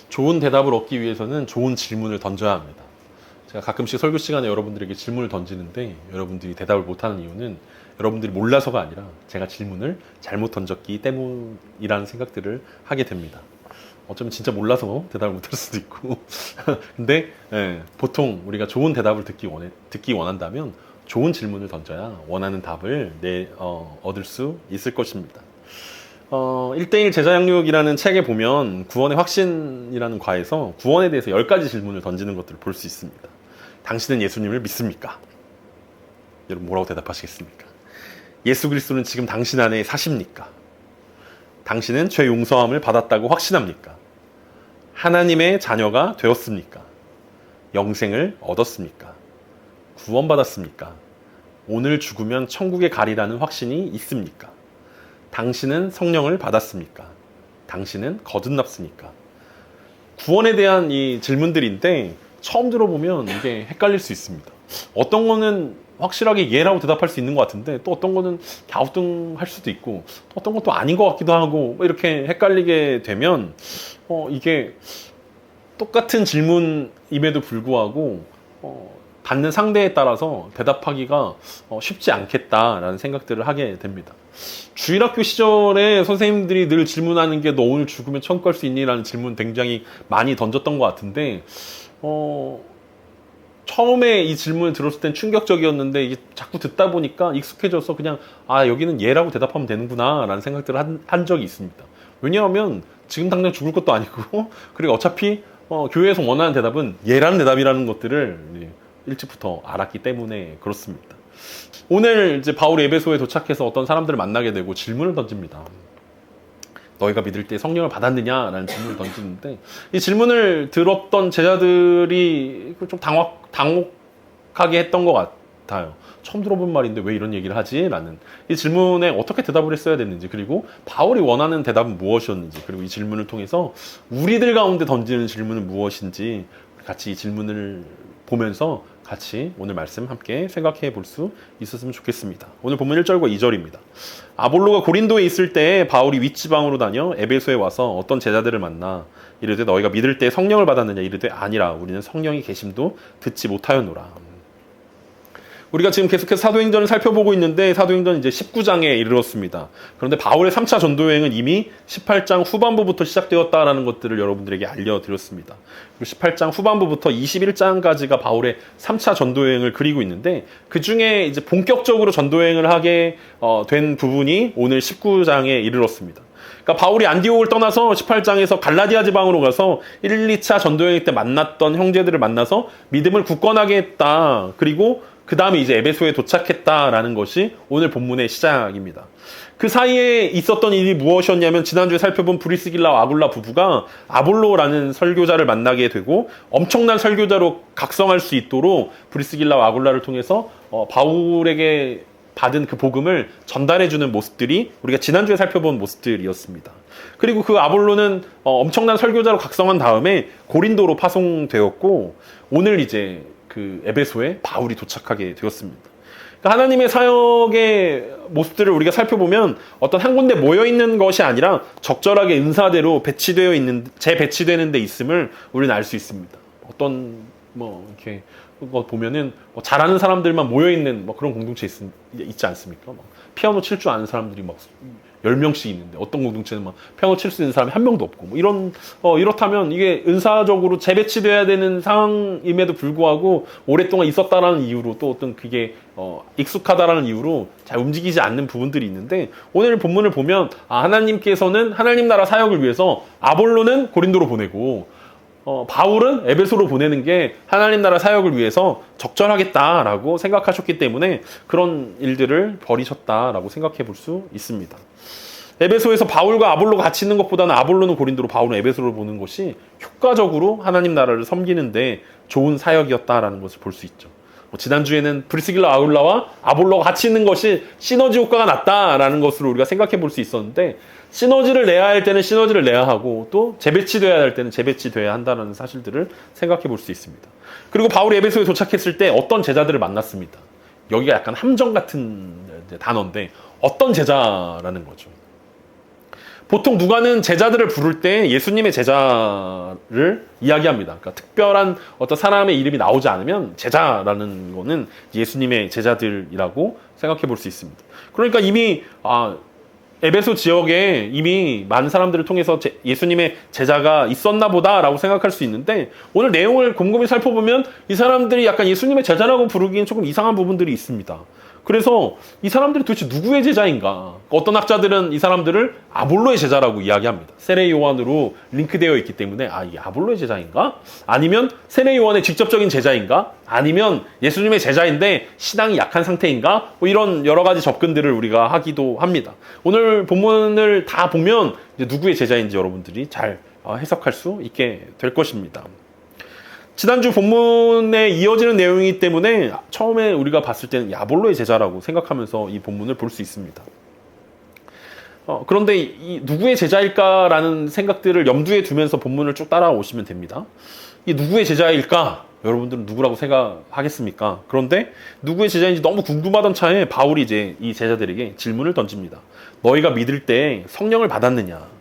좋은 대답을 얻기 위해서는 좋은 질문을 던져야 합니다. 제가 가끔씩 설교 시간에 여러분들에게 질문을 던지는데 여러분들이 대답을 못하는 이유는 여러분들이 몰라서가 아니라 제가 질문을 잘못 던졌기 때문이라는 생각들을 하게 됩니다. 어쩌면 진짜 몰라서 대답을 못할 수도 있고 근데 보통 우리가 좋은 대답을 듣기 원한다면 좋은 질문을 던져야 원하는 답을 얻을 수 있을 것입니다. 1대1 제자 양육이라는 책에 보면 구원의 확신이라는 과에서 구원에 대해서 10가지 질문을 던지는 것들을 볼 수 있습니다. 당신은 예수님을 믿습니까? 여러분 뭐라고 대답하시겠습니까? 예수 그리스도는 지금 당신 안에 사십니까? 당신은 죄 용서함을 받았다고 확신합니까? 하나님의 자녀가 되었습니까? 영생을 얻었습니까? 구원받았습니까? 오늘 죽으면 천국에 가리라는 확신이 있습니까? 당신은 성령을 받았습니까? 당신은 거듭났습니까? 구원에 대한 이 질문들인데 처음 들어보면 이게 헷갈릴 수 있습니다. 어떤 거는 확실하게 예라고 대답할 수 있는 것 같은데 또 어떤 거는 갸우뚱할 수도 있고 또 어떤 것도 아닌 것 같기도 하고 이렇게 헷갈리게 되면 이게 똑같은 질문임에도 불구하고 받는 상대에 따라서 대답하기가 쉽지 않겠다라는 생각들을 하게 됩니다. 주일학교 시절에 선생님들이 늘 질문하는 게 너 오늘 죽으면 천국 갈 수 있니? 라는 질문 굉장히 많이 던졌던 것 같은데 처음에 이 질문을 들었을 땐 충격적이었는데 이게 자꾸 듣다 보니까 익숙해져서 그냥 여기는 예라고 대답하면 되는구나 라는 생각들을 한 적이 있습니다. 왜냐하면 지금 당장 죽을 것도 아니고 그리고 어차피 교회에서 원하는 대답은 예라는 대답이라는 것들을 일찍부터 알았기 때문에 그렇습니다. 오늘 이제 바울이 에베소에 도착해서 어떤 사람들을 만나게 되고 질문을 던집니다. 너희가 믿을 때 성령을 받았느냐라는 질문을 던지는데 이 질문을 들었던 제자들이 좀 당혹하게 했던 것 같아요. 처음 들어본 말인데 왜 이런 얘기를 하지? 라는 이 질문에 어떻게 대답을 했어야 됐는지 그리고 바울이 원하는 대답은 무엇이었는지 그리고 이 질문을 통해서 우리들 가운데 던지는 질문은 무엇인지 같이 이 질문을 보면서 같이 오늘 말씀 함께 생각해 볼 수 있었으면 좋겠습니다. 오늘 본문 1절과 2절입니다. 아볼로가 고린도에 있을 때 바울이 윗지방으로 다녀 에베소에 와서 어떤 제자들을 만나 이르되 너희가 믿을 때 성령을 받았느냐 이르되 아니라 우리는 성령이 계심도 듣지 못하였노라. 우리가 지금 계속해서 사도행전을 살펴보고 있는데 사도행전 이제 19장에 이르렀습니다. 그런데 바울의 3차 전도여행은 이미 18장 후반부부터 시작되었다라는 것들을 여러분들에게 알려드렸습니다. 그리고 18장 후반부부터 21장까지가 바울의 3차 전도여행을 그리고 있는데 그 중에 이제 본격적으로 전도여행을 하게 된 부분이 오늘 19장에 이르렀습니다. 그러니까 바울이 안디옥을 떠나서 18장에서 갈라디아 지방으로 가서 1, 2차 전도여행 때 만났던 형제들을 만나서 믿음을 굳건하게 했다. 그리고 그 다음에 이제 에베소에 도착했다라는 것이 오늘 본문의 시작입니다. 그 사이에 있었던 일이 무엇이었냐면 지난주에 살펴본 브리스길라와 아굴라 부부가 아볼로라는 설교자를 만나게 되고 엄청난 설교자로 각성할 수 있도록 브리스길라와 아굴라를 통해서 바울에게 받은 그 복음을 전달해주는 모습들이 우리가 지난주에 살펴본 모습들이었습니다. 그리고 그 아볼로는 엄청난 설교자로 각성한 다음에 고린도로 파송되었고 오늘 이제 그 에베소에 바울이 도착하게 되었습니다. 그러니까 하나님의 사역의 모습들을 우리가 살펴보면 어떤 한 군데 모여있는 것이 아니라 적절하게 은사대로 재배치되는 데 있음을 우리는 알 수 있습니다. 어떤 이렇게 거 보면은 잘하는 사람들만 모여있는 그런 공동체 있지 않습니까? 피아노 칠 줄 아는 사람들이 10명씩 있는데 어떤 공동체는 피아노 칠 수 있는 사람이 한 명도 없고 이렇다면 이게 은사적으로 재배치돼야 되는 상황임에도 불구하고 오랫동안 있었다라는 이유로 또 어떤 그게 익숙하다라는 이유로 잘 움직이지 않는 부분들이 있는데 오늘 본문을 보면 하나님께서는 하나님 나라 사역을 위해서 아볼로는 고린도로 보내고 바울은 에베소로 보내는 게 하나님 나라 사역을 위해서 적절하겠다라고 생각하셨기 때문에 그런 일들을 벌이셨다라고 생각해 볼 수 있습니다. 에베소에서 바울과 아볼로가 같이 있는 것보다는 아볼로는 고린도로 바울은 에베소로 보는 것이 효과적으로 하나님 나라를 섬기는데 좋은 사역이었다라는 것을 볼 수 있죠. 지난주에는 브리스길라 아굴라와 아볼로가 같이 있는 것이 시너지 효과가 났다라는 것으로 우리가 생각해 볼 수 있었는데 시너지를 내야 할 때는 시너지를 내야 하고 또 재배치돼야 할 때는 재배치돼야 한다는 사실들을 생각해 볼 수 있습니다. 그리고 바울이 에베소에 도착했을 때 어떤 제자들을 만났습니다. 여기가 약간 함정 같은 단어인데 어떤 제자라는 거죠. 보통 누가는 제자들을 부를 때 예수님의 제자를 이야기합니다. 그러니까 특별한 어떤 사람의 이름이 나오지 않으면 제자라는 거는 예수님의 제자들이라고 생각해 볼 수 있습니다. 그러니까 이미 에베소 지역에 이미 많은 사람들을 통해서 예수님의 제자가 있었나 보다라고 생각할 수 있는데, 오늘 내용을 곰곰이 살펴보면 이 사람들이 약간 예수님의 제자라고 부르기엔 조금 이상한 부분들이 있습니다. 그래서 이 사람들이 도대체 누구의 제자인가? 어떤 학자들은 이 사람들을 아볼로의 제자라고 이야기합니다. 세례 요한으로 링크되어 있기 때문에 이게 아볼로의 제자인가? 아니면 세례 요한의 직접적인 제자인가? 아니면 예수님의 제자인데 신앙이 약한 상태인가? 이런 여러 가지 접근들을 우리가 하기도 합니다. 오늘 본문을 다 보면 이제 누구의 제자인지 여러분들이 잘 해석할 수 있게 될 것입니다. 지난주 본문에 이어지는 내용이기 때문에 처음에 우리가 봤을 때는 아볼로의 제자라고 생각하면서 이 본문을 볼 수 있습니다. 그런데 이 누구의 제자일까라는 생각들을 염두에 두면서 본문을 쭉 따라오시면 됩니다. 이 누구의 제자일까? 여러분들은 누구라고 생각하겠습니까? 그런데 누구의 제자인지 너무 궁금하던 차에 바울이 이제 이 제자들에게 질문을 던집니다. 너희가 믿을 때 성령을 받았느냐?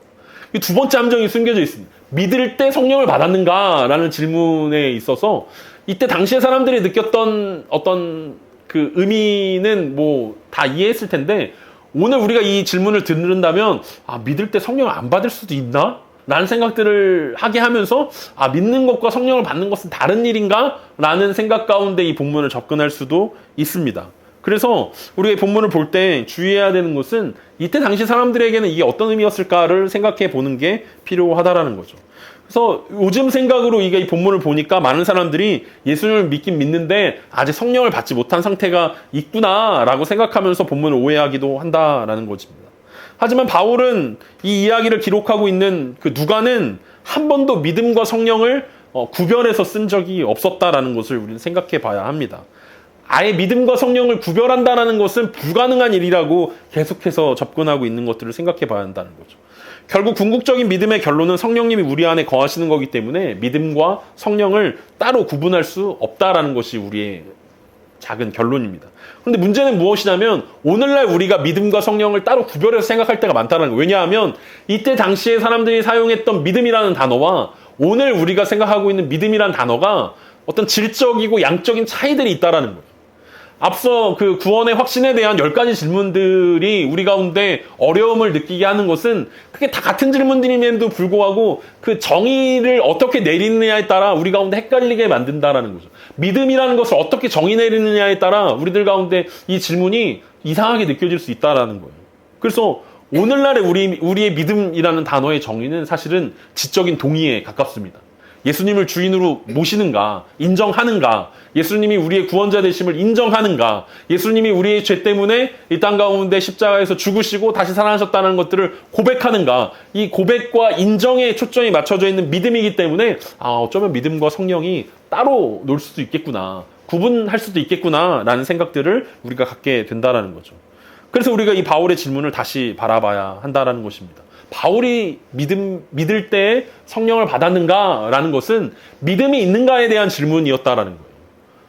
이 두 번째 함정이 숨겨져 있습니다. 믿을 때 성령을 받았는가? 라는 질문에 있어서 이때 당시의 사람들이 느꼈던 어떤 그 의미는 뭐 다 이해했을 텐데, 오늘 우리가 이 질문을 듣는다면 믿을 때 성령을 안 받을 수도 있나? 라는 생각들을 하게 하면서 믿는 것과 성령을 받는 것은 다른 일인가? 라는 생각 가운데 이 본문을 접근할 수도 있습니다. 그래서 우리가 이 본문을 볼 때 주의해야 되는 것은 이때 당시 사람들에게는 이게 어떤 의미였을까를 생각해 보는 게 필요하다라는 거죠. 그래서 요즘 생각으로 이 본문을 보니까 많은 사람들이 예수님을 믿긴 믿는데 아직 성령을 받지 못한 상태가 있구나라고 생각하면서 본문을 오해하기도 한다라는 것입니다. 하지만 바울은 이 이야기를 기록하고 있는 그 누가는 한 번도 믿음과 성령을 구별해서 쓴 적이 없었다라는 것을 우리는 생각해 봐야 합니다. 아예 믿음과 성령을 구별한다는 것은 불가능한 일이라고 계속해서 접근하고 있는 것들을 생각해 봐야 한다는 거죠. 결국 궁극적인 믿음의 결론은 성령님이 우리 안에 거하시는 거기 때문에 믿음과 성령을 따로 구분할 수 없다라는 것이 우리의 작은 결론입니다. 그런데 문제는 무엇이냐면 오늘날 우리가 믿음과 성령을 따로 구별해서 생각할 때가 많다는 거예요. 왜냐하면 이때 당시에 사람들이 사용했던 믿음이라는 단어와 오늘 우리가 생각하고 있는 믿음이라는 단어가 어떤 질적이고 양적인 차이들이 있다라는 거예요. 앞서 그 구원의 확신에 대한 10가지 질문들이 우리 가운데 어려움을 느끼게 하는 것은 그게 다 같은 질문들임에도 불구하고 그 정의를 어떻게 내리느냐에 따라 우리 가운데 헷갈리게 만든다라는 거죠. 믿음이라는 것을 어떻게 정의 내리느냐에 따라 우리들 가운데 이 질문이 이상하게 느껴질 수 있다라는 거예요. 그래서 오늘날의 우리의 믿음이라는 단어의 정의는 사실은 지적인 동의에 가깝습니다. 예수님을 주인으로 모시는가, 인정하는가, 예수님이 우리의 구원자 되심을 인정하는가, 예수님이 우리의 죄 때문에 이 땅 가운데 십자가에서 죽으시고 다시 살아나셨다는 것들을 고백하는가, 이 고백과 인정에 초점이 맞춰져 있는 믿음이기 때문에 어쩌면 믿음과 성령이 따로 놀 수도 있겠구나, 구분할 수도 있겠구나 라는 생각들을 우리가 갖게 된다라는 거죠. 그래서 우리가 이 바울의 질문을 다시 바라봐야 한다라는 것입니다. 바울이 믿을 때 성령을 받았는가라는 것은 믿음이 있는가에 대한 질문이었다라는 거예요.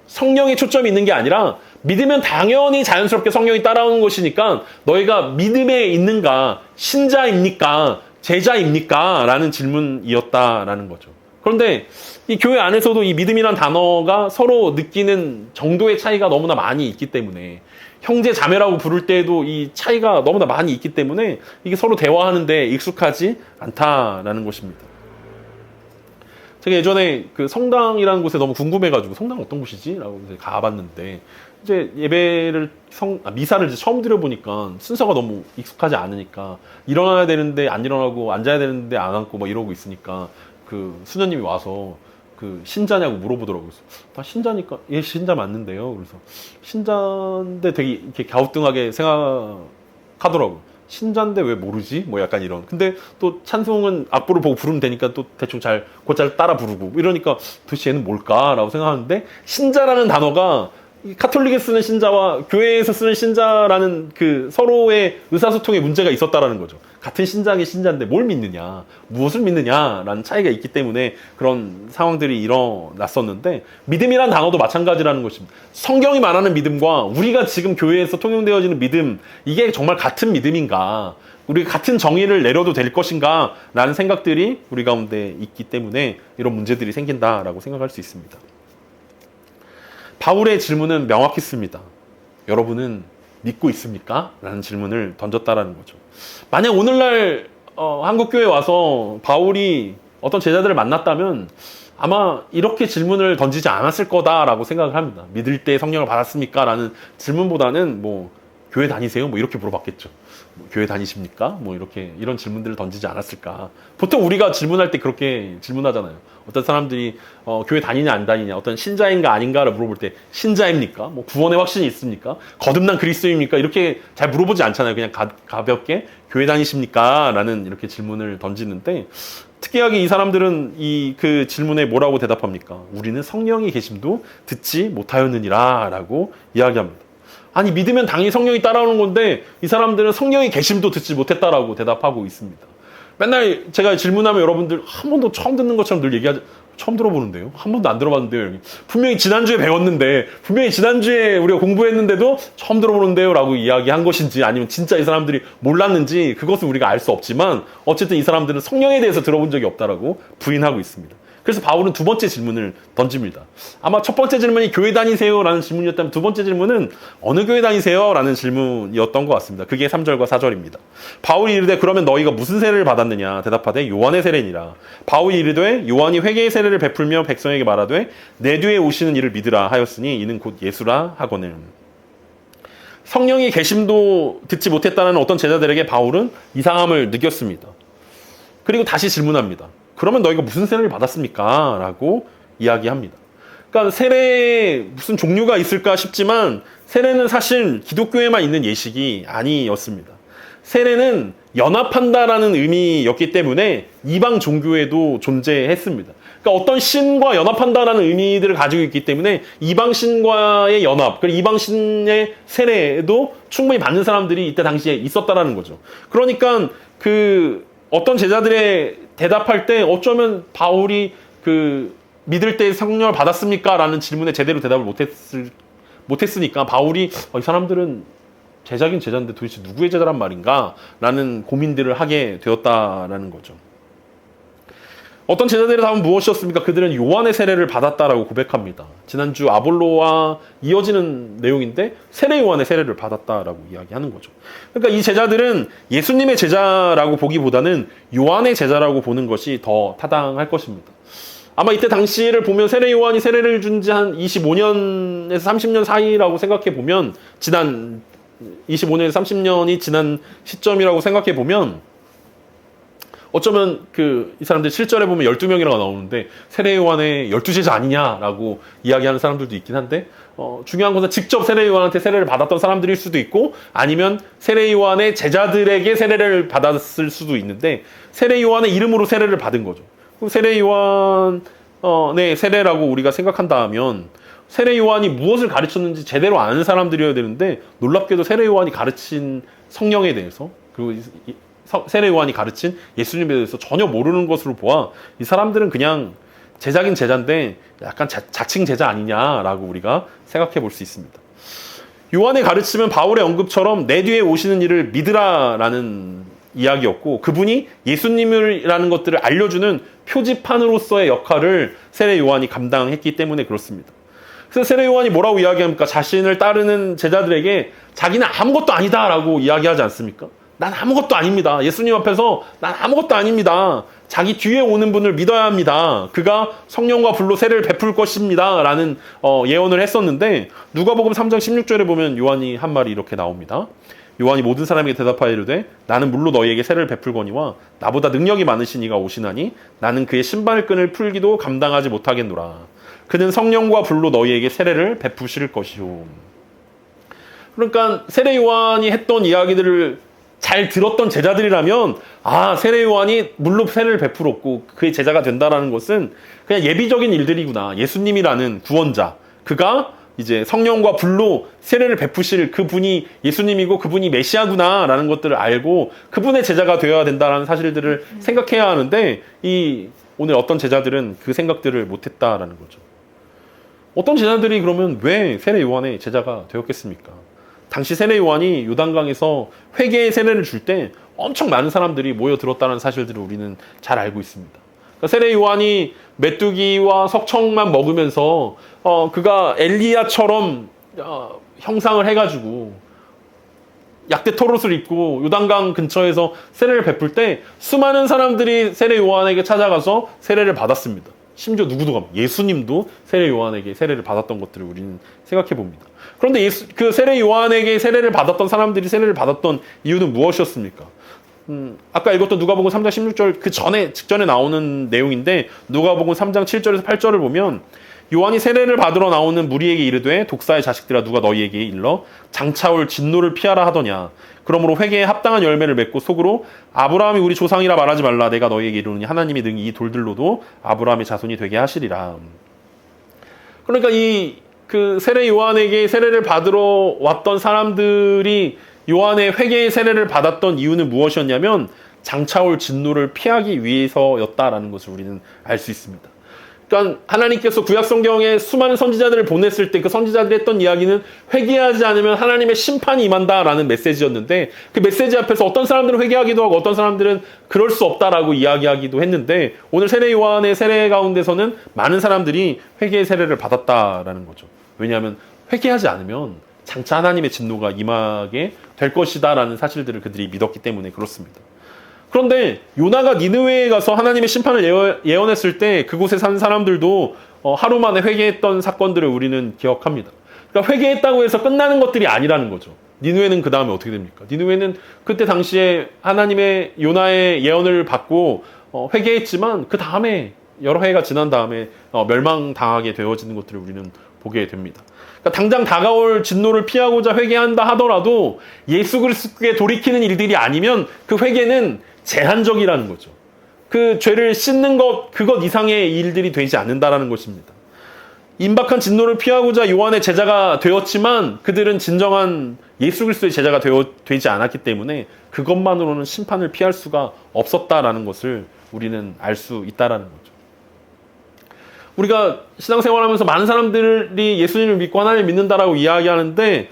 성령에 초점이 있는 게 아니라 믿으면 당연히 자연스럽게 성령이 따라오는 것이니까 너희가 믿음에 있는가, 신자입니까, 제자입니까? 라는 질문이었다라는 거죠. 그런데 이 교회 안에서도 이 믿음이란 단어가 서로 느끼는 정도의 차이가 너무나 많이 있기 때문에 형제 자매라고 부를 때에도 이 차이가 너무나 많이 있기 때문에 이게 서로 대화하는데 익숙하지 않다라는 것입니다. 제가 예전에 그 성당이라는 곳에 너무 궁금해가지고 성당 어떤 곳이지? 라고 가봤는데 이제 예배를 미사를 이제 처음 드려보니까 순서가 너무 익숙하지 않으니까 일어나야 되는데 안 일어나고 앉아야 되는데 안 앉고 막 이러고 있으니까 그 수녀님이 와서 그 신자냐고 물어보더라고요. 다 신자니까 예 신자 맞는데요. 그래서 신자인데 되게 이렇게 갸우뚱하게 생각하더라고요. 신자인데 왜 모르지? 뭐 약간 이런. 근데 또 찬송은 악보를 보고 부르면 되니까 또 대충 곧잘 따라 부르고 이러니까 도대체 얘는 뭘까라고 생각하는데 신자라는 단어가 카톨릭에 쓰는 신자와 교회에서 쓰는 신자라는 그 서로의 의사소통에 문제가 있었다라는 거죠. 같은 신자긴 신자인데 뭘 믿느냐, 무엇을 믿느냐라는 차이가 있기 때문에 그런 상황들이 일어났었는데, 믿음이란 단어도 마찬가지라는 것입니다. 성경이 말하는 믿음과 우리가 지금 교회에서 통용되어지는 믿음, 이게 정말 같은 믿음인가, 우리 같은 정의를 내려도 될 것인가 라는 생각들이 우리 가운데 있기 때문에 이런 문제들이 생긴다라고 생각할 수 있습니다. 바울의 질문은 명확했습니다. 여러분은 믿고 있습니까? 라는 질문을 던졌다라는 거죠. 만약 오늘날 한국교회에 와서 바울이 어떤 제자들을 만났다면 아마 이렇게 질문을 던지지 않았을 거다라고 생각을 합니다. 믿을 때 성령을 받았습니까? 라는 질문보다는 뭐 교회 다니세요? 뭐 이렇게 물어봤겠죠. 뭐 교회 다니십니까? 뭐 이렇게 이런 질문들을 던지지 않았을까. 보통 우리가 질문할 때 그렇게 질문하잖아요. 어떤 사람들이 교회 다니냐 안 다니냐, 어떤 신자인가 아닌가를 물어볼 때 신자입니까? 뭐 구원의 확신이 있습니까? 거듭난 그리스도입니까? 이렇게 잘 물어보지 않잖아요. 그냥 가볍게 교회 다니십니까? 라는 이렇게 질문을 던지는데, 특이하게 이 사람들은 그 질문에 뭐라고 대답합니까? 우리는 성령이 계심도 듣지 못하였느니라 라고 이야기합니다. 아니, 믿으면 당연히 성령이 따라오는 건데 이 사람들은 성령이 계심도 듣지 못했다라고 대답하고 있습니다. 맨날 제가 질문하면 여러분들 한 번도 처음 듣는 것처럼 늘 얘기하죠. 처음 들어보는데요? 한 번도 안 들어봤는데요? 분명히 지난주에 배웠는데, 분명히 지난주에 우리가 공부했는데도 처음 들어보는데요? 라고 이야기한 것인지, 아니면 진짜 이 사람들이 몰랐는지, 그것은 우리가 알 수 없지만 어쨌든 이 사람들은 성령에 대해서 들어본 적이 없다라고 부인하고 있습니다. 그래서 바울은 두 번째 질문을 던집니다. 아마 첫 번째 질문이 교회 다니세요? 라는 질문이었다면 두 번째 질문은 어느 교회 다니세요? 라는 질문이었던 것 같습니다. 그게 3절과 4절입니다. 바울이 이르되 그러면 너희가 무슨 세례를 받았느냐? 대답하되 요한의 세례니라. 바울이 이르되 요한이 회개의 세례를 베풀며 백성에게 말하되 내 뒤에 오시는 이를 믿으라 하였으니 이는 곧 예수라 하거늘. 성령이 계심도 듣지 못했다는 어떤 제자들에게 바울은 이상함을 느꼈습니다. 그리고 다시 질문합니다. 그러면 너희가 무슨 세례를 받았습니까? 라고 이야기합니다. 그러니까 세례에 무슨 종류가 있을까 싶지만 세례는 사실 기독교에만 있는 예식이 아니었습니다. 세례는 연합한다라는 의미였기 때문에 이방 종교에도 존재했습니다. 그러니까 어떤 신과 연합한다라는 의미들을 가지고 있기 때문에 이방 신과의 연합, 그리고 이방 신의 세례에도 충분히 받는 사람들이 이때 당시에 있었다라는 거죠. 그러니까 어떤 제자들의 대답할 때 어쩌면 바울이 믿을 때 성령을 받았습니까? 라는 질문에 제대로 대답을 못했으니까 바울이 이 사람들은 제자긴 제자인데 도대체 누구의 제자란 말인가? 라는 고민들을 하게 되었다라는 거죠. 어떤 제자들의 답은 무엇이었습니까? 그들은 요한의 세례를 받았다라고 고백합니다. 지난주 아볼로와 이어지는 내용인데 세례 요한의 세례를 받았다라고 이야기하는 거죠. 그러니까 이 제자들은 예수님의 제자라고 보기보다는 요한의 제자라고 보는 것이 더 타당할 것입니다. 아마 이때 당시를 보면 세례 요한이 세례를 준 지 한 25년에서 30년 사이라고 생각해 보면, 지난 25년에서 30년이 지난 시점이라고 생각해 보면 어쩌면 이 사람들 7절에 보면 12명이라고 나오는데 세례 요한의 12제자 아니냐라고 이야기하는 사람들도 있긴 한데, 중요한 것은 직접 세례 요한한테 세례를 받았던 사람들일 수도 있고, 아니면 세례 요한의 제자들에게 세례를 받았을 수도 있는데, 세례 요한의 이름으로 세례를 받은 거죠. 그럼 세례 요한의 세례라고 우리가 생각한다면 세례 요한이 무엇을 가르쳤는지 제대로 아는 사람들이어야 되는데, 놀랍게도 세례 요한이 가르친 성령에 대해서, 그리고 세례 요한이 가르친 예수님에 대해서 전혀 모르는 것으로 보아 이 사람들은 그냥 제자긴 제자인데 약간 자칭 제자 아니냐라고 우리가 생각해 볼 수 있습니다. 요한의 가르침은 바울의 언급처럼 내 뒤에 오시는 이를 믿으라라는 이야기였고, 그분이 예수님이라는 것들을 알려주는 표지판으로서의 역할을 세례 요한이 감당했기 때문에 그렇습니다. 그래서 세례 요한이 뭐라고 이야기합니까? 자신을 따르는 제자들에게 자기는 아무것도 아니다라고 이야기하지 않습니까? 난 아무것도 아닙니다. 예수님 앞에서 난 아무것도 아닙니다. 자기 뒤에 오는 분을 믿어야 합니다. 그가 성령과 불로 세례를 베풀 것입니다. 라는 예언을 했었는데, 누가복음 3장 16절에 보면 요한이 한 말이 이렇게 나옵니다. 요한이 모든 사람에게 대답하여 이르되 나는 물로 너희에게 세례를 베풀거니와 나보다 능력이 많으신 이가 오시나니 나는 그의 신발끈을 풀기도 감당하지 못하겠노라. 그는 성령과 불로 너희에게 세례를 베푸실 것이오. 그러니까 세례 요한이 했던 이야기들을 잘 들었던 제자들이라면, 세례 요한이 물로 세례를 베풀었고 그의 제자가 된다라는 것은 그냥 예비적인 일들이구나. 예수님이라는 구원자, 그가 이제 성령과 불로 세례를 베푸실 그분이 예수님이고 그분이 메시아구나라는 것들을 알고 그분의 제자가 되어야 된다라는 사실들을 생각해야 하는데 오늘 어떤 제자들은 그 생각들을 못했다라는 거죠. 어떤 제자들이 그러면 왜 세례 요한의 제자가 되었겠습니까? 당시 세례 요한이 요단강에서 회개의 세례를 줄 때 엄청 많은 사람들이 모여들었다는 사실들을 우리는 잘 알고 있습니다. 그러니까 세례 요한이 메뚜기와 석청만 먹으면서 그가 엘리야처럼 형상을 해가지고 약대 털옷을 입고 요단강 근처에서 세례를 베풀 때 수많은 사람들이 세례 요한에게 찾아가서 세례를 받았습니다. 심지어 누구도 예수님도 세례 요한에게 세례를 받았던 것들을 우리는 생각해 봅니다. 그런데 그 세례 요한에게 세례를 받았던 사람들이 세례를 받았던 이유는 무엇이었습니까? 아까 읽었던 누가복음 3장 16절 직전에 나오는 내용인데 누가복음 3장 7절에서 8절을 보면 요한이 세례를 받으러 나오는 무리에게 이르되 독사의 자식들아 누가 너희에게 일러 장차올 진노를 피하라 하더냐. 그러므로 회개에 합당한 열매를 맺고 속으로 아브라함이 우리 조상이라 말하지 말라. 내가 너희에게 이르노니 하나님이 능히 이 돌들로도 아브라함의 자손이 되게 하시리라. 그러니까 그 세례 요한에게 세례를 받으러 왔던 사람들이 요한의 회개의 세례를 받았던 이유는 무엇이었냐면 장차올 진노를 피하기 위해서였다라는 것을 우리는 알 수 있습니다. 그러니까 하나님께서 구약 성경에 수많은 선지자들을 보냈을 때 그 선지자들이 했던 이야기는 회개하지 않으면 하나님의 심판이 임한다라는 메시지였는데 그 메시지 앞에서 어떤 사람들은 회개하기도 하고 어떤 사람들은 그럴 수 없다라고 이야기하기도 했는데 오늘 세례 요한의 세례 가운데서는 많은 사람들이 회개의 세례를 받았다라는 거죠. 왜냐하면 회개하지 않으면 장차 하나님의 진노가 임하게 될 것이다라는 사실들을 그들이 믿었기 때문에 그렇습니다. 그런데 요나가 니느웨에 가서 하나님의 심판을 예언했을 때 그곳에 산 사람들도 하루 만에 회개했던 사건들을 우리는 기억합니다. 그러니까 회개했다고 해서 끝나는 것들이 아니라는 거죠. 니느웨는 그 다음에 어떻게 됩니까? 니느웨는 그때 당시에 하나님의 요나의 예언을 받고 회개했지만 그 다음에 여러 해가 지난 다음에 멸망당하게 되어지는 것들을 우리는 보게 됩니다. 그러니까 당장 다가올 진노를 피하고자 회개한다 하더라도 예수 그리스도께 돌이키는 일들이 아니면 그 회개는 제한적이라는 거죠. 그 죄를 씻는 그것 이상의 일들이 되지 않는다라는 것입니다. 임박한 진노를 피하고자 요한의 제자가 되었지만 그들은 진정한 예수 그리스도의 제자가 되지 않았기 때문에 그것만으로는 심판을 피할 수가 없었다라는 것을 우리는 알 수 있다라는 거죠. 우리가 신앙생활하면서 많은 사람들이 예수님을 믿고 하나님을 믿는다라고 이야기하는데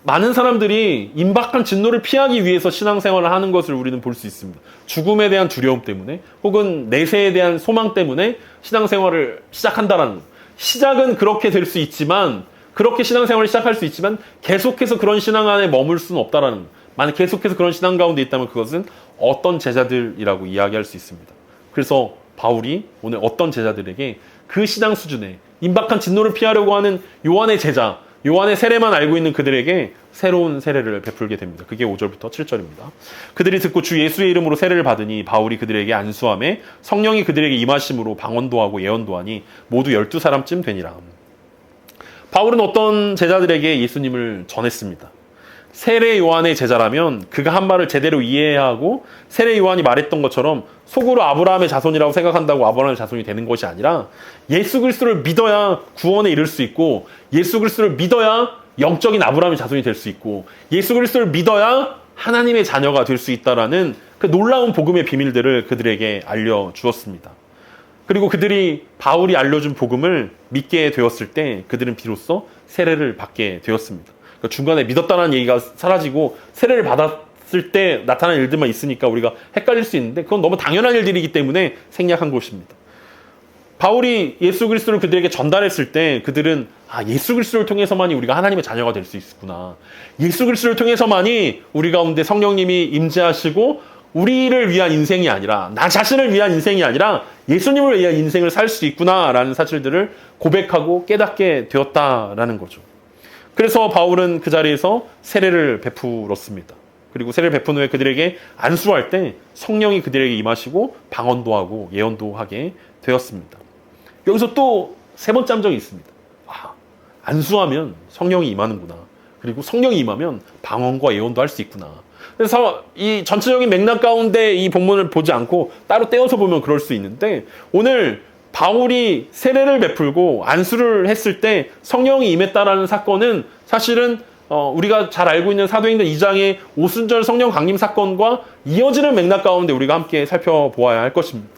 많은 사람들이 임박한 진노를 피하기 위해서 신앙생활을 하는 것을 우리는 볼 수 있습니다. 죽음에 대한 두려움 때문에 혹은 내세에 대한 소망 때문에 신앙생활을 시작한다라는 것. 시작은 그렇게 될 수 있지만 그렇게 신앙생활을 시작할 수 있지만 계속해서 그런 신앙 안에 머물 수는 없다라는 것. 만약 계속해서 그런 신앙 가운데 있다면 그것은 어떤 제자들이라고 이야기할 수 있습니다. 그래서 바울이 오늘 어떤 제자들에게 그 신앙 수준에 임박한 진노를 피하려고 하는 요한의 제자, 요한의 세례만 알고 있는 그들에게 새로운 세례를 베풀게 됩니다. 그게 5절부터 7절입니다. 그들이 듣고 주 예수의 이름으로 세례를 받으니 바울이 그들에게 안수하매 성령이 그들에게 임하심으로 방언도 하고 예언도 하니 모두 12사람쯤 되니라. 바울은 어떤 제자들에게 예수님을 전했습니다. 세례 요한의 제자라면 그가 한 말을 제대로 이해해야 하고 세례 요한이 말했던 것처럼 속으로 아브라함의 자손이라고 생각한다고 아브라함의 자손이 되는 것이 아니라 예수 그리스도를 믿어야 구원에 이를 수 있고 예수 그리스도를 믿어야 영적인 아브라함의 자손이 될 수 있고 예수 그리스도를 믿어야 하나님의 자녀가 될 수 있다라는 그 놀라운 복음의 비밀들을 그들에게 알려주었습니다. 그리고 그들이 바울이 알려준 복음을 믿게 되었을 때 그들은 비로소 세례를 받게 되었습니다. 그러니까 중간에 믿었다는 얘기가 사라지고 세례를 받았을 때 나타난 일들만 있으니까 우리가 헷갈릴 수 있는데 그건 너무 당연한 일들이기 때문에 생략한 것입니다. 바울이 예수 그리스도를 그들에게 전달했을 때 그들은 예수 그리스도를 통해서만이 우리가 하나님의 자녀가 될 수 있구나. 예수 그리스도를 통해서만이 우리 가운데 성령님이 임재하시고 우리를 위한 인생이 아니라 나 자신을 위한 인생이 아니라 예수님을 위한 인생을 살 수 있구나라는 사실들을 고백하고 깨닫게 되었다라는 거죠. 그래서 바울은 그 자리에서 세례를 베풀었습니다. 그리고 세례를 베푼 후에 그들에게 안수할 때 성령이 그들에게 임하시고 방언도 하고 예언도 하게 되었습니다. 여기서 또 세 번째 함정이 있습니다. 안수하면 성령이 임하는구나. 그리고 성령이 임하면 방언과 예언도 할 수 있구나. 그래서 이 전체적인 맥락 가운데 이 본문을 보지 않고 따로 떼어서 보면 그럴 수 있는데 오늘 바울이 세례를 베풀고 안수를 했을 때 성령이 임했다라는 사건은 사실은 우리가 잘 알고 있는 사도행전 2장의 오순절 성령 강림 사건과 이어지는 맥락 가운데 우리가 함께 살펴보아야 할 것입니다.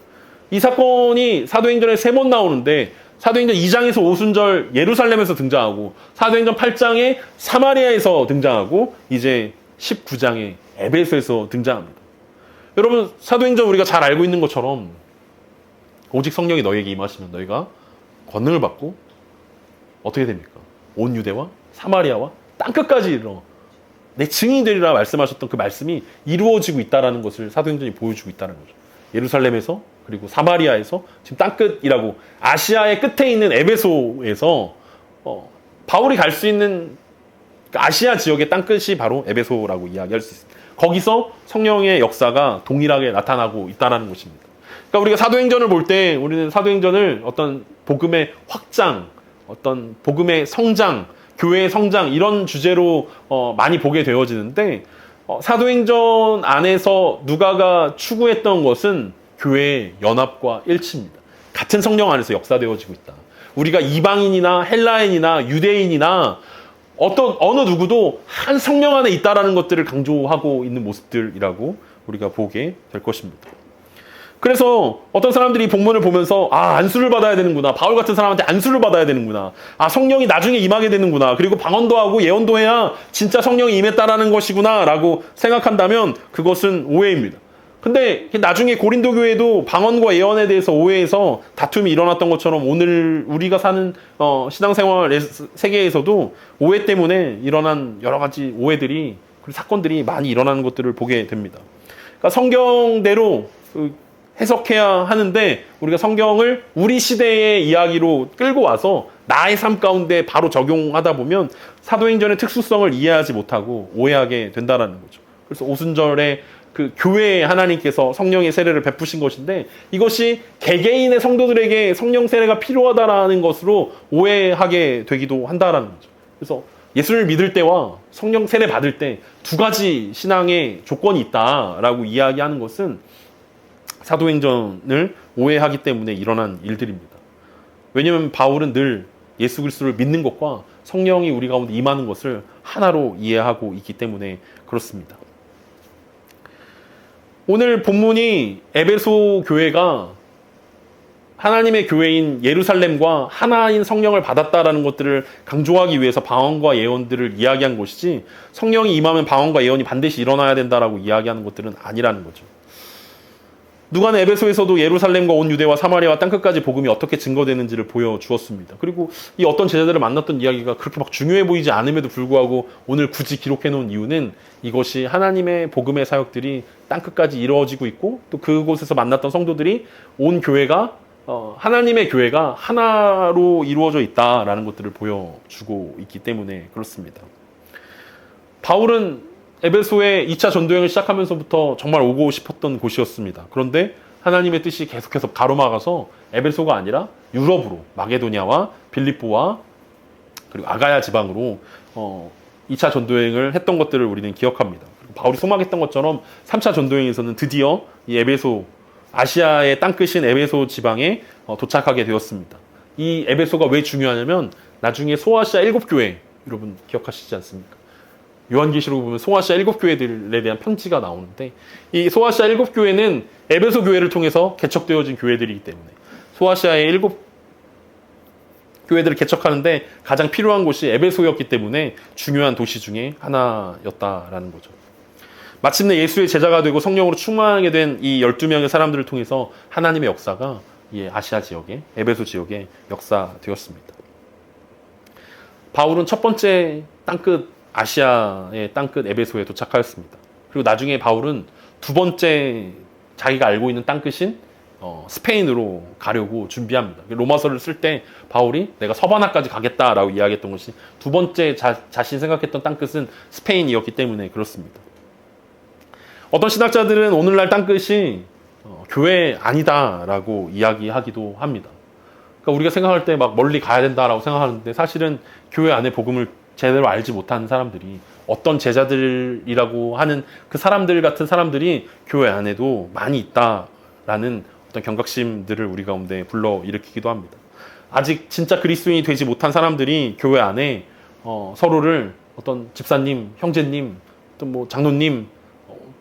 이 사건이 사도행전에 3번 나오는데 사도행전 2장에서 오순절 예루살렘에서 등장하고 사도행전 8장에 사마리아에서 등장하고 이제 19장에 에베소에서 등장합니다. 여러분 사도행전 우리가 잘 알고 있는 것처럼 오직 성령이 너희에게 임하시면 너희가 권능을 받고 어떻게 됩니까? 온 유대와 사마리아와 땅끝까지 이르러 내 증인이 되리라 말씀하셨던 그 말씀이 이루어지고 있다는 것을 사도행전이 보여주고 있다는 거죠. 예루살렘에서 그리고 사마리아에서 지금 땅끝이라고 아시아의 끝에 있는 에베소에서 바울이 갈 수 있는 아시아 지역의 땅끝이 바로 에베소라고 이야기할 수 있습니다. 거기서 성령의 역사가 동일하게 나타나고 있다는 것입니다. 그러니까 우리가 사도행전을 볼 때 우리는 사도행전을 어떤 복음의 확장, 어떤 복음의 성장, 교회의 성장 이런 주제로 많이 보게 되어지는데 사도행전 안에서 누가가 추구했던 것은 교회의 연합과 일치입니다. 같은 성령 안에서 역사되어지고 있다. 우리가 이방인이나 헬라인이나 유대인이나 어느 누구도 한 성령 안에 있다라는 것들을 강조하고 있는 모습들이라고 우리가 보게 될 것입니다. 그래서 어떤 사람들이 본문을 보면서 안수를 받아야 되는구나. 바울 같은 사람한테 안수를 받아야 되는구나. 성령이 나중에 임하게 되는구나. 그리고 방언도 하고 예언도 해야 진짜 성령이 임했다라는 것이구나 라고 생각한다면 그것은 오해입니다. 근데 나중에 고린도 교회도 방언과 예언에 대해서 오해해서 다툼이 일어났던 것처럼 오늘 우리가 사는 신앙생활 세계에서도 오해 때문에 일어난 여러 가지 오해들이 그리고 사건들이 많이 일어나는 것들을 보게 됩니다. 그러니까 성경대로 해석해야 하는데 우리가 성경을 우리 시대의 이야기로 끌고 와서 나의 삶 가운데 바로 적용하다 보면 사도행전의 특수성을 이해하지 못하고 오해하게 된다는 거죠. 그래서 오순절에 그 교회에 하나님께서 성령의 세례를 베푸신 것인데 이것이 개개인의 성도들에게 성령 세례가 필요하다라는 것으로 오해하게 되기도 한다라는 거죠. 그래서 예수를 믿을 때와 성령 세례 받을 때 두 가지 신앙의 조건이 있다라고 이야기하는 것은 사도행전을 오해하기 때문에 일어난 일들입니다. 왜냐하면 바울은 늘 예수 그리스도를 믿는 것과 성령이 우리 가운데 임하는 것을 하나로 이해하고 있기 때문에 그렇습니다. 오늘 본문이 에베소 교회가 하나님의 교회인 예루살렘과 하나인 성령을 받았다라는 것들을 강조하기 위해서 방언과 예언들을 이야기한 것이지 성령이 임하면 방언과 예언이 반드시 일어나야 된다라고 이야기하는 것들은 아니라는 거죠. 누가는 에베소에서도 예루살렘과 온 유대와 사마리아와 땅끝까지 복음이 어떻게 증거되는지를 보여주었습니다. 그리고 이 어떤 제자들을 만났던 이야기가 그렇게 막 중요해 보이지 않음에도 불구하고 오늘 굳이 기록해 놓은 이유는 이것이 하나님의 복음의 사역들이 땅끝까지 이루어지고 있고 또 그곳에서 만났던 성도들이 온 교회가 하나님의 교회가 하나로 이루어져 있다라는 것들을 보여주고 있기 때문에 그렇습니다. 바울은 에베소에 2차 전도여행을 시작하면서부터 정말 오고 싶었던 곳이었습니다. 그런데 하나님의 뜻이 계속해서 가로막아서 에베소가 아니라 유럽으로 마게도냐와 빌립보와 그리고 아가야 지방으로 2차 전도여행을 했던 것들을 우리는 기억합니다. 바울이 소망했던 것처럼 3차 전도여행에서는 드디어 이 에베소 아시아의 땅끝인 에베소 지방에 도착하게 되었습니다. 이 에베소가 왜 중요하냐면 나중에 소아시아 7교회 여러분 기억하시지 않습니까? 요한계시록 보면 소아시아 7교회들에 대한 편지가 나오는데 이 소아시아 7교회는 에베소 교회를 통해서 개척되어진 교회들이기 때문에 소아시아의 7교회들을 개척하는데 가장 필요한 곳이 에베소였기 때문에 중요한 도시 중에 하나였다라는 거죠. 마침내 예수의 제자가 되고 성령으로 충만하게 된 이 12명의 사람들을 통해서 하나님의 역사가 이 아시아 지역에 에베소 지역에 역사되었습니다. 바울은 첫 번째 땅끝 아시아의 땅끝 에베소에 도착하였습니다. 그리고 나중에 바울은 두 번째 자기가 알고 있는 땅끝인 스페인으로 가려고 준비합니다. 로마서를 쓸 때 바울이 내가 서바나까지 가겠다라고 이야기했던 것이 두 번째 자신이 생각했던 땅끝은 스페인이었기 때문에 그렇습니다. 어떤 신학자들은 오늘날 땅끝이 교회 아니다라고 이야기하기도 합니다. 그러니까 우리가 생각할 때 막 멀리 가야 된다라고 생각하는데 사실은 교회 안에 복음을 제대로 알지 못하는 사람들이 어떤 제자들이라고 하는 그 사람들 같은 사람들이 교회 안에도 많이 있다라는 어떤 경각심들을 우리 가운데 불러일으키기도 합니다. 아직 진짜 그리스도인이 되지 못한 사람들이 교회 안에 서로를 어떤 집사님, 형제님, 또 뭐 장로님,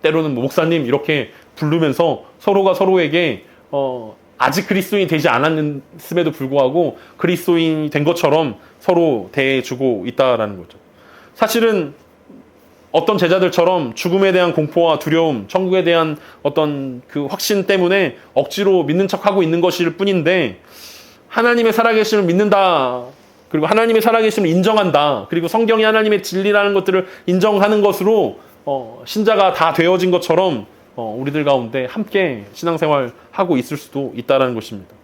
때로는 뭐 목사님 이렇게 부르면서 서로가 서로에게 아직 그리스도인이 되지 않았음에도 불구하고 그리스도인이 된 것처럼 서로 대해주고 있다라는 거죠. 사실은 어떤 제자들처럼 죽음에 대한 공포와 두려움, 천국에 대한 어떤 그 확신 때문에 억지로 믿는 척하고 있는 것일 뿐인데, 하나님의 살아계심을 믿는다, 그리고 하나님의 살아계심을 인정한다, 그리고 성경이 하나님의 진리라는 것들을 인정하는 것으로 신자가 다 되어진 것처럼 우리들 가운데 함께 신앙생활하고 있을 수도 있다는 것입니다.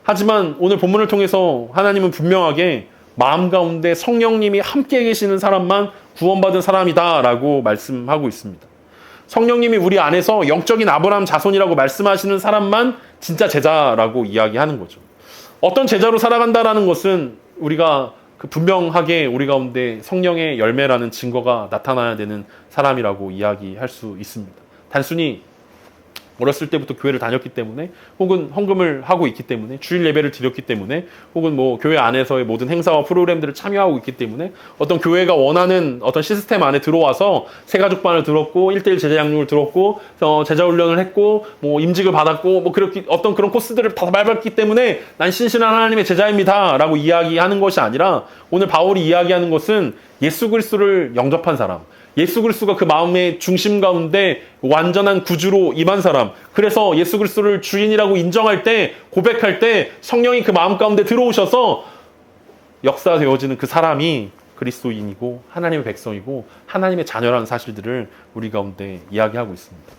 하지만 오늘 본문을 통해서 하나님은 분명하게 마음 가운데 성령님이 함께 계시는 사람만 구원받은 사람이다라고 말씀하고 있습니다. 성령님이 우리 안에서 영적인 아브라함 자손이라고 말씀하시는 사람만 진짜 제자라고 이야기하는 거죠. 어떤 제자로 살아간다라는 것은 우리가 분명하게 우리 가운데 성령의 열매라는 증거가 나타나야 되는 사람이라고 이야기할 수 있습니다. 단순히 어렸을 때부터 교회를 다녔기 때문에, 혹은 헌금을 하고 있기 때문에, 주일 예배를 드렸기 때문에, 혹은 뭐 교회 안에서의 모든 행사와 프로그램들을 참여하고 있기 때문에 어떤 교회가 원하는 어떤 시스템 안에 들어와서 새가족반을 들었고 1:1 제자 양육을 들었고 제자 훈련을 했고 뭐 임직을 받았고 뭐 그렇게 어떤 그런 코스들을 다 밟았기 때문에 난 신실한 하나님의 제자입니다라고 이야기하는 것이 아니라, 오늘 바울이 이야기하는 것은 예수 그리스도를 영접한 사람, 예수 그리스도가 그 마음의 중심 가운데 완전한 구주로 임한 사람, 그래서 예수 그리스도를 주인이라고 인정할 때, 고백할 때 성령이 그 마음 가운데 들어오셔서 역사되어지는 그 사람이 그리스도인이고 하나님의 백성이고 하나님의 자녀라는 사실들을 우리 가운데 이야기하고 있습니다.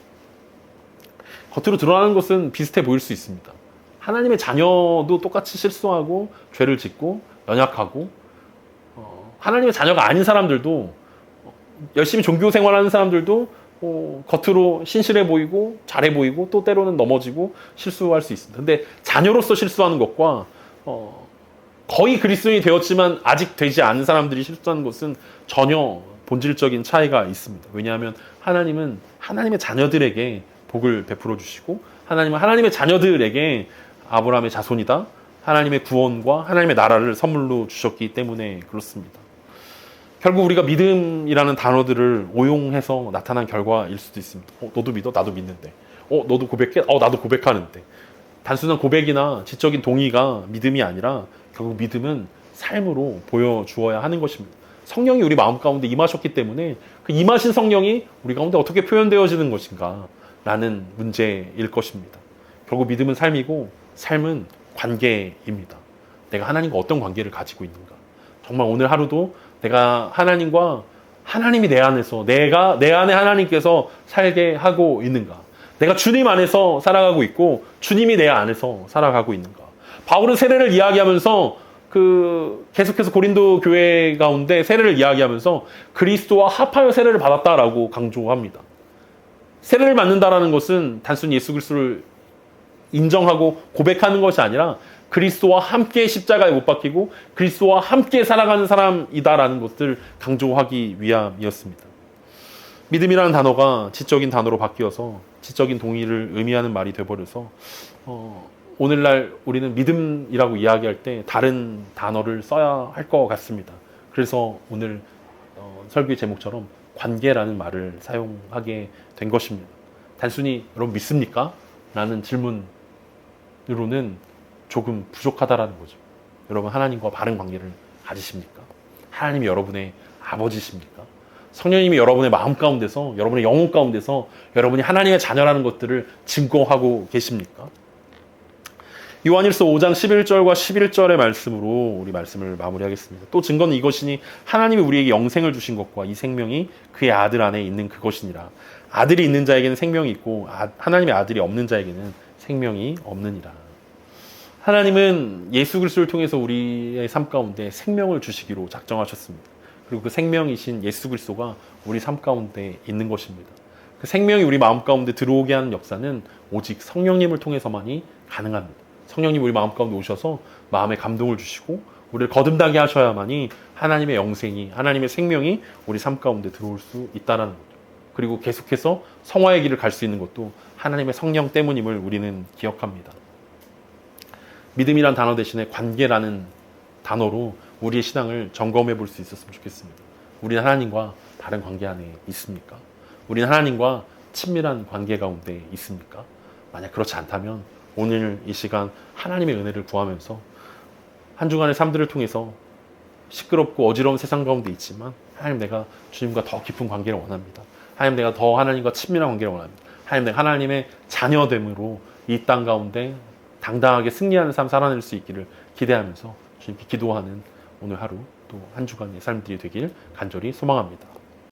겉으로 드러나는 것은 비슷해 보일 수 있습니다. 하나님의 자녀도 똑같이 실수하고 죄를 짓고 연약하고, 하나님의 자녀가 아닌 사람들도, 열심히 종교 생활하는 사람들도 겉으로 신실해 보이고 잘해 보이고 또 때로는 넘어지고 실수할 수 있습니다. 근데 자녀로서 실수하는 것과 거의 그리스도인이 되었지만 아직 되지 않은 사람들이 실수하는 것은 전혀 본질적인 차이가 있습니다. 왜냐하면 하나님은 하나님의 자녀들에게 복을 베풀어 주시고, 하나님은 하나님의 자녀들에게 아브라함의 자손이다, 하나님의 구원과 하나님의 나라를 선물로 주셨기 때문에 그렇습니다. 결국 우리가 믿음이라는 단어들을 오용해서 나타난 결과일 수도 있습니다. 너도 믿어? 나도 믿는데. 너도 고백해? 나도 고백하는데. 단순한 고백이나 지적인 동의가 믿음이 아니라 결국 믿음은 삶으로 보여주어야 하는 것입니다. 성령이 우리 마음 가운데 임하셨기 때문에 그 임하신 성령이 우리 가운데 어떻게 표현되어지는 것인가 라는 문제일 것입니다. 결국 믿음은 삶이고 삶은 관계입니다. 내가 하나님과 어떤 관계를 가지고 있는가. 정말 오늘 하루도 내가 하나님과, 하나님이 내 안에서, 내가 내 안에 하나님께서 살게 하고 있는가. 내가 주님 안에서 살아가고 있고 주님이 내 안에서 살아가고 있는가. 바울은 세례를 이야기하면서 계속해서 고린도 교회 가운데 세례를 이야기하면서 그리스도와 합하여 세례를 받았다라고 강조합니다. 세례를 받는다라는 것은 단순히 예수 그리스도를 인정하고 고백하는 것이 아니라 그리스도와 함께 십자가에 못 박히고 그리스도와 함께 살아가는 사람이다라는 것을 강조하기 위함이었습니다. 믿음이라는 단어가 지적인 단어로 바뀌어서 지적인 동의를 의미하는 말이 돼버려서 오늘날 우리는 믿음이라고 이야기할 때 다른 단어를 써야 할 것 같습니다. 그래서 오늘 설교의 제목처럼 관계라는 말을 사용하게 된 것입니다. 단순히 여러분 믿습니까? 라는 질문으로는 조금 부족하다라는 거죠. 여러분 하나님과 바른 관계를 가지십니까? 하나님이 여러분의 아버지십니까? 성령님이 여러분의 마음 가운데서, 여러분의 영혼 가운데서 여러분이 하나님의 자녀라는 것들을 증거하고 계십니까? 요한일서 5장 11절과 11절의 말씀으로 우리 말씀을 마무리하겠습니다. 또 증거는 이것이니 하나님이 우리에게 영생을 주신 것과 이 생명이 그의 아들 안에 있는 그것이니라. 아들이 있는 자에게는 생명이 있고 하나님의 아들이 없는 자에게는 생명이 없느니라. 하나님은 예수 그리스도를 통해서 우리의 삶 가운데 생명을 주시기로 작정하셨습니다. 그리고 그 생명이신 예수 그리스도가 우리 삶 가운데 있는 것입니다. 그 생명이 우리 마음 가운데 들어오게 하는 역사는 오직 성령님을 통해서만이 가능합니다. 성령님 우리 마음 가운데 오셔서 마음에 감동을 주시고 우리를 거듭나게 하셔야만이 하나님의 영생이, 하나님의 생명이 우리 삶 가운데 들어올 수 있다는 거죠. 그리고 계속해서 성화의 길을 갈 수 있는 것도 하나님의 성령 때문임을 우리는 기억합니다. 믿음이란 단어 대신에 관계라는 단어로 우리의 신앙을 점검해 볼 수 있었으면 좋겠습니다. 우리는 하나님과 바른 관계 안에 있습니까? 우리는 하나님과 친밀한 관계 가운데 있습니까? 만약 그렇지 않다면 오늘 이 시간 하나님의 은혜를 구하면서 한 주간의 삶들을 통해서 시끄럽고 어지러운 세상 가운데 있지만 하나님, 내가 주님과 더 깊은 관계를 원합니다. 하나님, 내가 더 하나님과 친밀한 관계를 원합니다. 하나님, 내가 하나님의 자녀됨으로 이 땅 가운데 당당하게 승리하는 삶 살아낼 수 있기를 기대하면서 주님께 기도하는 오늘 하루 또 한 주간의 삶들이 되길 간절히 소망합니다.